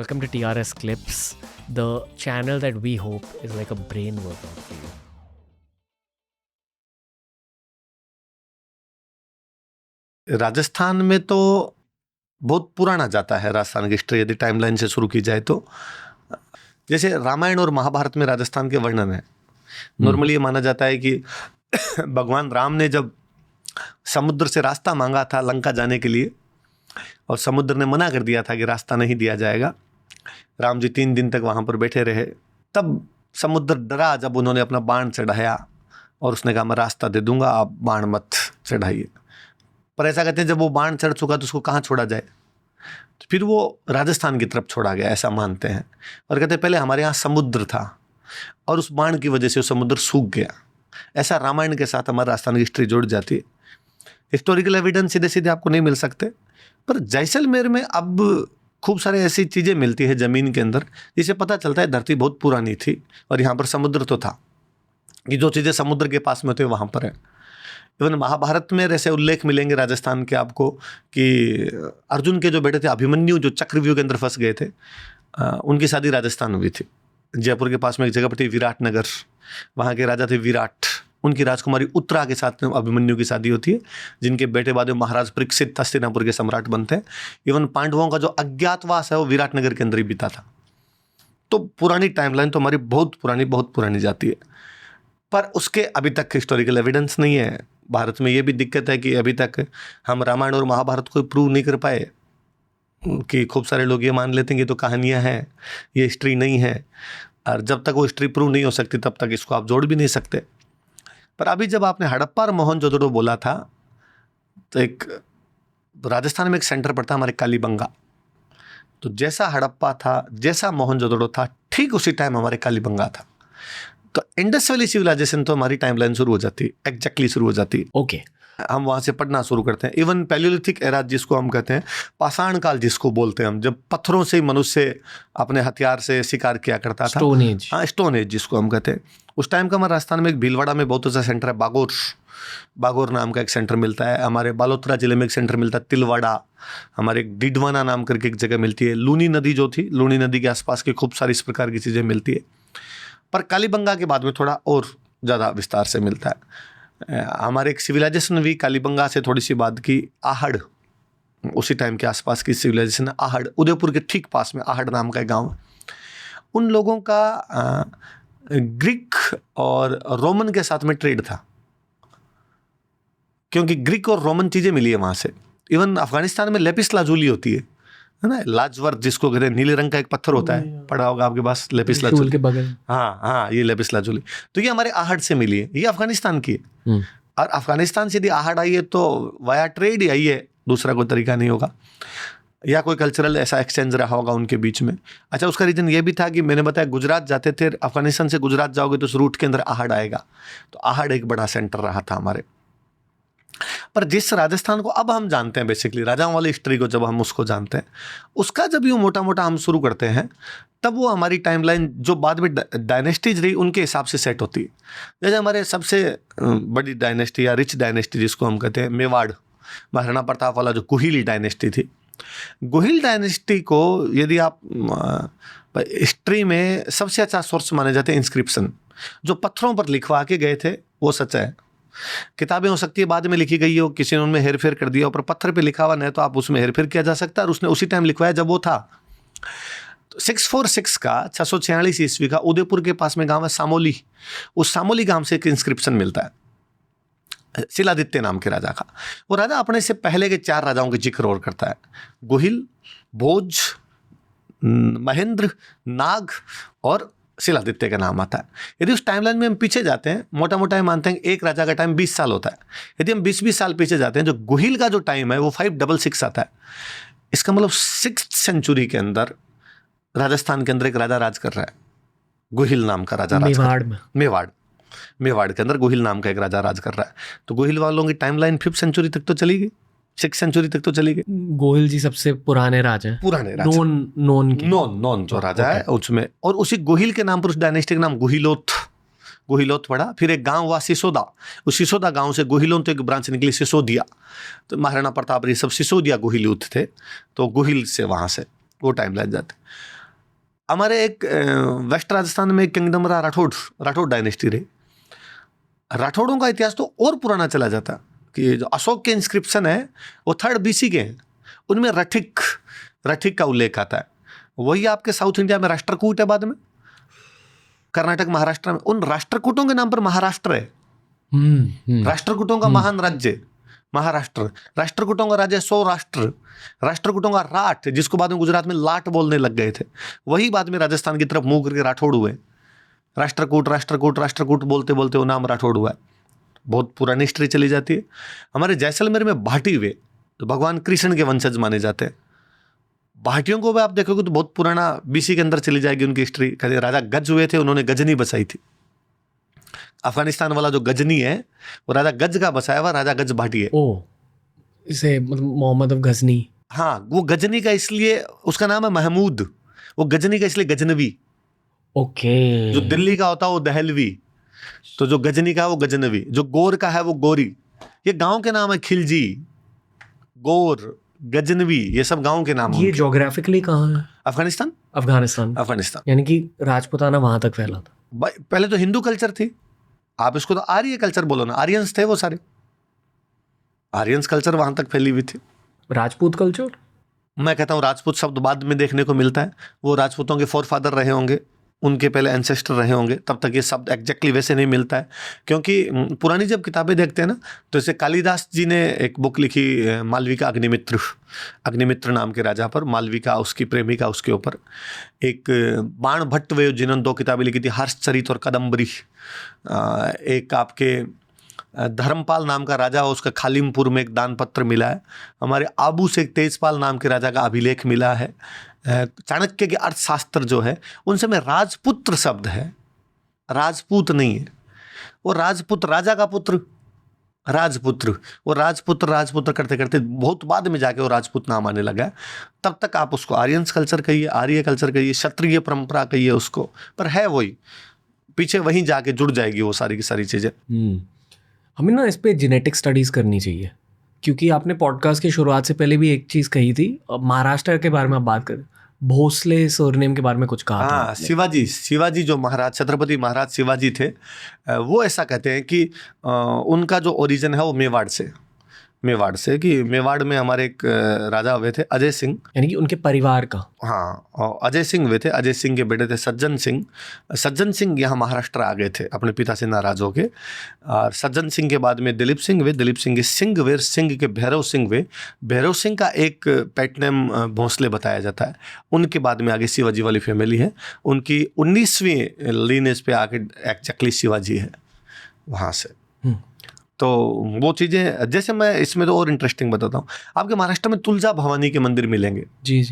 Welcome to TRS Clips, the channel that we hope is like a brain workout for you. Rajasthan में तो बहुत पुराना जाता है राजस्थान की हिस्ट्री, यदि टाइमलाइन से शुरू की जाए तो। जैसे रामायण और महाभारत में राजस्थान के वर्णन है। नॉर्मली ये माना जाता है कि भगवान राम ने जब समुद्र से रास्ता मांगा था लंका जाने के लिए और समुद्र ने मना कर दिया था कि रास्ता नहीं दिया जाएगा, राम जी 3 दिन तक वहाँ पर बैठे रहे। तब समुद्र डरा जब उन्होंने अपना बाण चढ़ाया और उसने कहा मैं रास्ता दे दूंगा, आप बाण मत चढ़ाइए। पर ऐसा कहते हैं जब वो बाण चढ़ चुका तो उसको कहाँ छोड़ा जाए, तो फिर वो राजस्थान की तरफ छोड़ा गया, ऐसा मानते हैं। और कहते हैं पहले हमारे यहाँ समुद्र था और उस बाण की वजह से वो समुद्र सूख गया। ऐसा रामायण के साथ हमारे राजस्थान की हिस्ट्री जुड़ जाती है। हिस्टोरिकल एविडेंस सीधे सीधे आपको नहीं मिल सकते, पर जैसलमेर में अब खूब सारे ऐसी चीज़ें मिलती है ज़मीन के अंदर जिससे पता चलता है धरती बहुत पुरानी थी और यहाँ पर समुद्र तो था, कि जो चीज़ें समुद्र के पास में होती है वहाँ पर है। इवन महाभारत में ऐसे उल्लेख मिलेंगे राजस्थान के आपको कि अर्जुन के जो बेटे थे अभिमन्यु, जो चक्रव्यूह के अंदर फंस गए थे, उनकी शादी राजस्थान हुई थी। जयपुर के पास में एक जगह पर थी विराटनगर, वहाँ के राजा थे विराट, उनकी राजकुमारी उत्तरा के साथ में अभिमन्यु की शादी होती है, जिनके बेटे बाद में महाराज परीक्षित हस्तिनापुर के सम्राट बनते हैं। इवन पांडवों का जो अज्ञातवास है वो विराटनगर के अंदर ही बीता था। तो पुरानी टाइमलाइन तो हमारी बहुत पुरानी जाती है, पर उसके अभी तक हिस्टोरिकल एविडेंस नहीं है। भारत में ये भी दिक्कत है कि अभी तक हम रामायण और महाभारत को प्रूव नहीं कर पाए, कि खूब सारे लोग ये मान लेते हैं कि तो कहानियाँ हैं, ये हिस्ट्री नहीं है, और जब तक वो हिस्ट्री प्रूव नहीं हो सकती तब तक इसको आप जोड़ भी नहीं सकते। पर अभी जब आपने हड़प्पा और मोहनजोदड़ो बोला था, तो एक राजस्थान में एक सेंटर पड़ता हमारे कालीबंगा, तो जैसा हड़प्पा था, जैसा मोहनजोदड़ो था, ठीक उसी टाइम हमारे कालीबंगा था। तो इंडस वैली सिविलाइजेशन तो हमारी टाइमलाइन शुरू हो जाती है, एग्जैक्टली शुरू हो जाती है। ओके, हम वहाँ से पढ़ना शुरू करते हैं। इवन पैलियोलिथिक एरा जिसको हम कहते हैं, पाषाण काल जिसको बोलते हैं हम, जब पत्थरों से मनुष्य अपने हथियार से शिकार किया करता था, स्टोन एज। हाँ, स्टोन एज जिसको हम कहते हैं। उस टाइम का हमारे राजस्थान में एक भीलवाड़ा में बहुत अच्छा सेंटर है, बागोर नाम का एक सेंटर मिलता है। हमारे बालोतरा जिले में एक सेंटर मिलता है तिलवाड़ा, हमारे एक डिडवाना नाम करके एक जगह मिलती है। लूनी नदी जो थी, लूनी नदी के आसपास की खूब सारी इस प्रकार की चीज़ें मिलती है। पर कालीबंगा के बाद में थोड़ा और ज़्यादा विस्तार से मिलता है। हमारे एक सिविलाइजेशन भी कालीबंगा से थोड़ी सी बाद की, आहड़, उसी टाइम के आसपास की सिविलाइजेशन है आहड़, उदयपुर के ठीक पास में आहड़ नाम का एक गाँव। उन लोगों का ग्रीक और रोमन के साथ में ट्रेड था, क्योंकि ग्रीक और रोमन चीज़ें मिली है वहाँ से। इवन अफगानिस्तान में लेपिस लाजुली होती है ना, लाजवर्थ जिसको कहते हैं, नीले रंग का एक पत्थर होता है, पड़ा होगा आपके पास, लेपिस लाजुली के बगल। हाँ, ये लेपिस लाजुली, तो ये हमारे आहड़ से मिली है, ये अफगानिस्तान की है। और अफगानिस्तान से यदि आहड़ आई है तो वाया ट्रेड ही आई है, दूसरा कोई तरीका नहीं होगा, या कोई कल्चरल ऐसा एक्सचेंज रहा होगा उनके बीच में। अच्छा, उसका रीज़न ये भी था कि मैंने बताया गुजरात जाते थे, अफगानिस्तान से गुजरात जाओगे तो उस रूट के अंदर आहड़ आएगा, तो आहड़ एक बड़ा सेंटर रहा था हमारे। पर जिस राजस्थान को अब हम जानते हैं, बेसिकली राजाओं वाली हिस्ट्री को जब हम उसको जानते हैं, उसका जब यूँ मोटा मोटा हम शुरू करते हैं, तब वो हमारी टाइमलाइन जो बाद में डायनेस्टीज रही उनके हिसाब से सेट होती है। जैसे हमारे सबसे बड़ी डायनेस्टी या रिच डायनेस्टी जिसको हम कहते हैं मेवाड़, महाराणा प्रताप वाला जो गुहिल डायनेस्टी थी, गुहिल डायनेस्टी को यदि आप हिस्ट्री में सबसे अच्छा सोर्स माने जाते हैं इंस्क्रिप्शन, जो पत्थरों पर लिखवा के गए थे वो सच है। किताबें हो सकती है बाद में लिखी गई हो, किसी ने उनमें हेरफेर कर दिया, पर पत्थर पे लिखा हुआ नहीं तो आप उसमें हेरफेर किया जा सकता है, और उसने उसी टाइम लिखवाया जब वो था। तो 646 का 646 ईस्वी का उदयपुर के पास में गांव है सामोली, उस सामोली गांव से एक इंस्क्रिप्शन मिलता है शिलादित्य नाम के राजा का। वो राजा अपने से पहले के 4 राजाओं के जिक्र और करता है, गुहिल, भोज, महेंद्र, नाग और शिलादित्य का नाम आता है। यदि उस टाइमलाइन में हम पीछे जाते हैं, मोटा मोटा हम मानते हैं एक राजा का टाइम 20 साल होता है। यदि हम 20-20 साल पीछे जाते हैं, जो गुहिल का जो टाइम है वो 566 आता है। इसका मतलब 6th सेंचुरी के अंदर राजस्थान के अंदर एक राजा राज कर रहा है, गुहिल नाम का राजा राज कर रहा है। मेवाड़ के अंदर गुहिल नाम का एक राजा राज कर रहा है। तो गुहिल वालों की टाइमलाइन 5th सेंचुरी तक तो चली गई, 6th सेंचुरी तक तो चली गई। गोहिल जी सबसे पुराने राजा, नॉन जो राजा है उसमें, और उसी गोहिल के नाम पर उस डायनेस्टी का नाम गोहिलोथ पड़ा। फिर एक गांव हुआ सिसोदा, उस सिसोदा गांव से गोहिलों तो एक ब्रांच निकली सिसोदिया, तो महाराणा प्रताप ये सब सिसोदिया गोहिल थे, तो गोहिल से वहाँ से वो टाइमलाइन जाते। हमारे एक वेस्ट राजस्थान में एक किंगडम रहा राठौड़ डायनेस्टी रही। राठौड़ों का इतिहास तो और पुराना चला जाता कि जो अशोक के इंस्क्रिप्शन है वो 3rd BC के हैं, उनमें रठिक का उल्लेख आता है। वही आपके साउथ इंडिया में राष्ट्रकूट है, बाद में कर्नाटक महाराष्ट्र में उन राष्ट्रकूटों के नाम पर महाराष्ट्र है। राष्ट्रकूटों का महान राज्य महाराष्ट्र, राष्ट्रकूटों का राज्य सौराष्ट्र, राष्ट्रकूटों का राठ, जिसको बाद में गुजरात में लाट बोलने लग गए थे, वही बाद में राजस्थान की तरफ मुंह करके राठौड़ हुए। राष्ट्रकूट बोलते बोलते वो नाम राठौड़ हुआ है। बहुत पुरानी हिस्ट्री चली जाती है। हमारे जैसलमेर में भाटी हुए तो भगवान कृष्ण के वंशज माने जाते हैं। भाटियों को भी आप देखोगे तो बहुत पुराना BC के अंदर चली जाएगी उनकी हिस्ट्री। राजा गज हुए थे, उन्होंने गजनी बसाई थी। अफगानिस्तान वाला जो गजनी है वो राजा गज का बसाया हुआ राजा गज भाटी है। इसे मतलब मोहम्मद ऑफ गजनी। हाँ, वो गजनी का इसलिए उसका नाम है महमूद, वो गजनी का इसलिए गजनवी। ओके। जो दिल्ली का होता है वो दहलवी, तो जो गजनी का है वो गजनवी, जो गोर का है वो गोरी। ये गांव के नाम है, खिलजी, गोर, गजनवी, ये सब गांव के नाम। ये ज्योग्राफिकली कहाँ है? अफगानिस्तान। यानी कि राजपूताना वहां तक फैला था। पहले तो हिंदू कल्चर थी, आप इसको तो आर्य कल्चर बोलो ना, आर्यंस थे वो सारे, आर्यंस कल्चर वहां तक फैली हुई थी। राजपूत कल्चर, मैं कहता हूँ राजपूत शब्द बाद में देखने को मिलता है। वो राजपूतों के फोरफादर रहे होंगे, उनके पहले एंसेस्टर रहे होंगे, तब तक ये शब्द एग्जैक्टली वैसे नहीं मिलता है। क्योंकि पुरानी जब किताबें देखते हैं ना, तो जैसे कालिदास जी ने एक बुक लिखी मालविका अग्निमित्र नाम के राजा पर, मालविका उसकी प्रेमिका, उसके ऊपर एक बाण भट्ट वे जिन्होंने 2 किताबें लिखी थी, हर्षचरित और कदम्बरी। एक आपके धर्मपाल नाम का राजा, उसका खालिमपुर में एक दान पत्र मिला है। हमारे आबू से एक तेजपाल नाम के राजा का अभिलेख मिला है। चाणक्य के अर्थशास्त्र जो है उनसे में राजपुत्र शब्द है, राजपूत नहीं है। वो राजपुत्र, राजा का पुत्र, राजपुत्र, वो राजपुत्र करते करते बहुत बाद में जाके वो राजपूत नाम आने लगा। तब तक आप उसको आर्यंस कल्चर कहिए, आर्य कल्चर कहिए, क्षत्रिय परंपरा कहिए उसको, पर है वही, पीछे वहीं जाके जुड़ जाएगी वो सारी की सारी चीजें। हमें ना इस पे जेनेटिक स्टडीज करनी चाहिए, क्योंकि आपने पॉडकास्ट की शुरुआत से पहले भी एक चीज़ कही थी, महाराष्ट्र के बारे में आप बात करें, भोसले सरनेम के बारे में कुछ कहा। हाँ, शिवाजी जो महाराज, छत्रपति महाराज शिवाजी थे, वो ऐसा कहते हैं कि उनका जो ओरिजिन है वो मेवाड़ से कि मेवाड़ में हमारे एक राजा हुए थे अजय सिंह, यानी कि उनके परिवार का। हाँ, और अजय सिंह हुए थे, अजय सिंह के बेटे थे सज्जन सिंह यहाँ महाराष्ट्र आ गए थे अपने पिता से नाराज होके। और सज्जन सिंह के बाद में दिलीप सिंह के सिंह हुए, सिंह के भैरव सिंह हुए। भैरव सिंह का एक पेट नेम भोंसले बताया जाता है। उनके बाद में आगे शिवाजी वाली फैमिली है, उनकी 19वीं लीनेज पे आके एग्जैक्टली शिवाजी है वहाँ से। तो वो चीज़ें, जैसे मैं इसमें तो और इंटरेस्टिंग बताता हूँ, आपके महाराष्ट्र में तुलजा भवानी के मंदिर मिलेंगे। जी।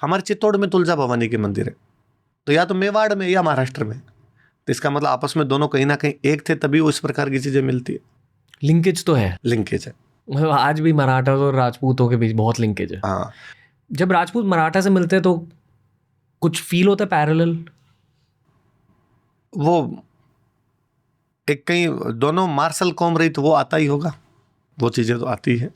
हमारे चित्तौड़ में तुलजा भवानी के मंदिर है, तो या तो मेवाड़ में या महाराष्ट्र में, तो इसका मतलब आपस में दोनों कहीं ना कहीं एक थे, तभी वो इस प्रकार की चीज़ें मिलती है। लिंकेज तो है, लिंकेज है। मतलब आज भी मराठा और राजपूतों के बीच बहुत लिंकेज है। हाँ, जब राजपूत मराठा से मिलते हैं तो कुछ फील होता है पैरेलल? वो एक कहीं दोनों मार्शल कौम रही तो वो आता ही होगा, वो चीज़ें तो आती है।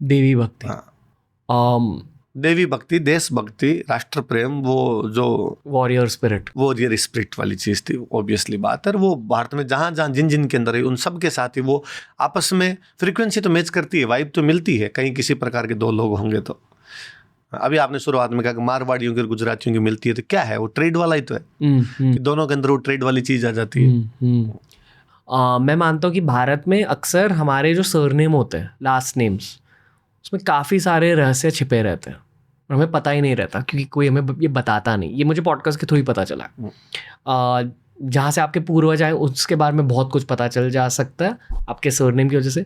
देवी भक्ति। हाँ, देवी भक्ति, देशभक्ति, राष्ट्र प्रेम, वो जो वॉरियर स्पिरिट वाली चीज़ थी, ऑब्वियसली बात है। वो भारत में जहाँ जहाँ जिन के अंदर है, उन सब के साथ ही वो आपस में फ्रीक्वेंसी तो मैच करती है, वाइब तो मिलती है। कहीं किसी प्रकार के 2 लोग होंगे तो, अभी आपने शुरुआत में कहा कि मारवाड़ियों की और गुजरातियों की मिलती है, तो क्या है वो ट्रेड वाला ही तो है कि दोनों के अंदर वो ट्रेड वाली चीज़ आ जाती है। मैं मानता हूँ कि भारत में अक्सर हमारे जो सरनेम होते हैं, लास्ट नेम्स, उसमें काफ़ी सारे रहस्य छिपे रहते हैं और हमें पता ही नहीं रहता, क्योंकि कोई हमें ये बताता नहीं। ये मुझे पॉडकास्ट के थ्रू ही पता चला। जहाँ से आपके पूर्वज आए उसके बारे में बहुत कुछ पता चल जा सकता है आपके सरनेम की वजह से।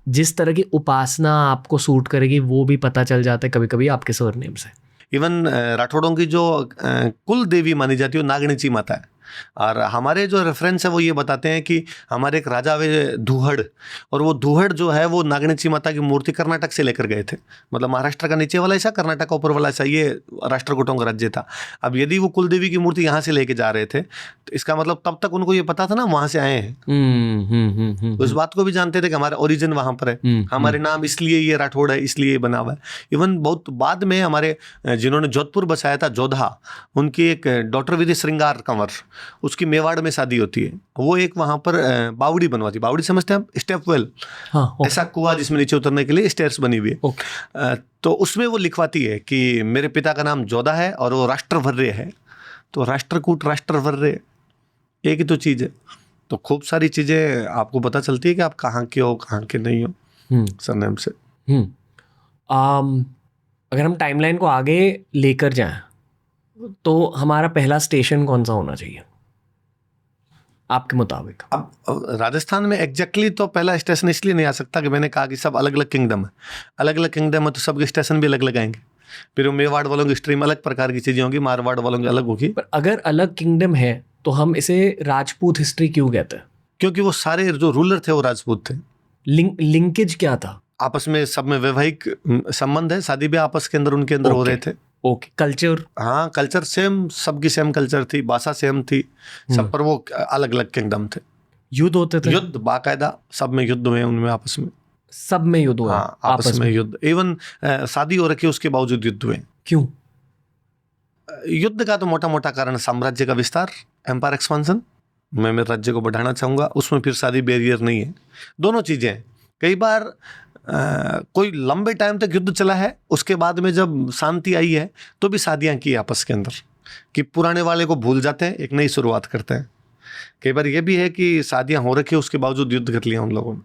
जिस तरह की उपासना आपको सूट करेगी वो भी पता चल जाता है कभी कभी आपके सरनेम से। इवन राठौड़ों की जो कुल देवी मानी जाती है वो नागणीची माता है। और हमारे जो रेफरेंस है वो ये बताते हैं कि हमारे एक राजा हुए धूहड़, और वो धूहड़ जो है वो नागणेची माता की मूर्ति कर्नाटक से लेकर गए थे। मतलब महाराष्ट्र का नीचे वाला हिस्सा, कर्नाटक का ऊपर वाला हिस्सा, ये राष्ट्रकूटों का राज्य था। अब यदि वो कुलदेवी की मूर्ति यहाँ से लेके जा रहे थे तो इसका मतलब तब तक उनको ये पता था ना वहाँ से आए हैं। उस बात को भी जानते थे कि हमारा ओरिजिन वहाँ पर है, हमारे नाम इसलिए ये राठौड़ है, इसलिए ये बना हुआ है। इवन बहुत बाद में हमारे जिन्होंने जोधपुर बसाया था, जोधा, उनकी एक डॉक्टर विधि श्रृंगार कंवर, उसकी मेवाड़ में शादी होती है। वो एक वहाँ पर बावड़ी बनवाती, बावड़ी समझते हैं आप, स्टेप वेल, ऐसा कुआं जिसमें नीचे उतरने के लिए स्टेयर्स बनी हुई है। तो उसमें वो लिखवाती है कि मेरे पिता का नाम जोधा है और वो राष्ट्रवर्य है। तो राष्ट्रकूट, राष्ट्रवर्य एक ही तो चीज़ है। तो खूब सारी चीज़ें आपको पता चलती है कि आप कहाँ के हो, कहाँ के नहीं हो सरनेम से। अगर हम टाइमलाइन को आगे लेकर जाएं तो हमारा पहला स्टेशन कौन सा होना चाहिए आपके मुताबिक? अब राजस्थान में एग्जैक्टली तो पहला स्टेशन इसलिए नहीं आ सकता कि मैंने कहा कि सब अलग अलग किंगडम है, अलग अलग किंगडम है तो सबके स्टेशन भी अलग अलग आएंगे। फिर मेवाड़ वालों की स्ट्रीम अलग प्रकार की चीज़ें होंगी, मारवाड़ वालों की अलग होगी। पर अगर अलग किंगडम है तो हम इसे राजपूत हिस्ट्री क्यों कहते हैं? क्योंकि वो सारे जो रूलर थे वो राजपूत थे। लिंकेज क्या था? आपस में सब में वैवाहिक संबंध है, शादी भी आपस के अंदर उनके अंदर हो रहे थे। ओके, कल्चर, हाँ कल्चर सेम, सबकी सेम कल्चर थी, भाषा सेम थी सब, पर वो अलग अलग किंगडम थे। युद्ध होते थे? युद्ध बाकायदा, सब में युद्ध हुए उनमें आपस में, सब में युद्ध हुआ? हाँ, आपस में युद्ध। इवन शादी हो रखी उसके बावजूद युद्ध हुए। क्यों? युद्ध का तो मोटा मोटा कारण साम्राज्य का विस्तार, एम्पायर एक्सपांशन, मैं मेरे राज्य को बढ़ाना चाहूँगा, उसमें फिर शादी बैरियर नहीं है। दोनों चीज़ें हैं। कई बार कोई लंबे टाइम तक युद्ध चला है, उसके बाद में जब शांति आई है तो भी शादियाँ की आपस के अंदर, कि पुराने वाले को भूल जाते हैं, एक नई शुरुआत करते हैं। कई बार ये भी है कि शादियाँ हो रखी है उसके बावजूद युद्ध कर लिया उन लोगों ने।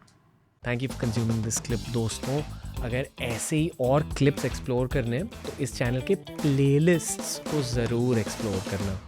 Thank you for consuming this clip दोस्तों। अगर ऐसे ही और क्लिप्स एक्सप्लोर करने तो इस चैनल के प्लेलिस्ट्स को ज़रूर एक्सप्लोर करना।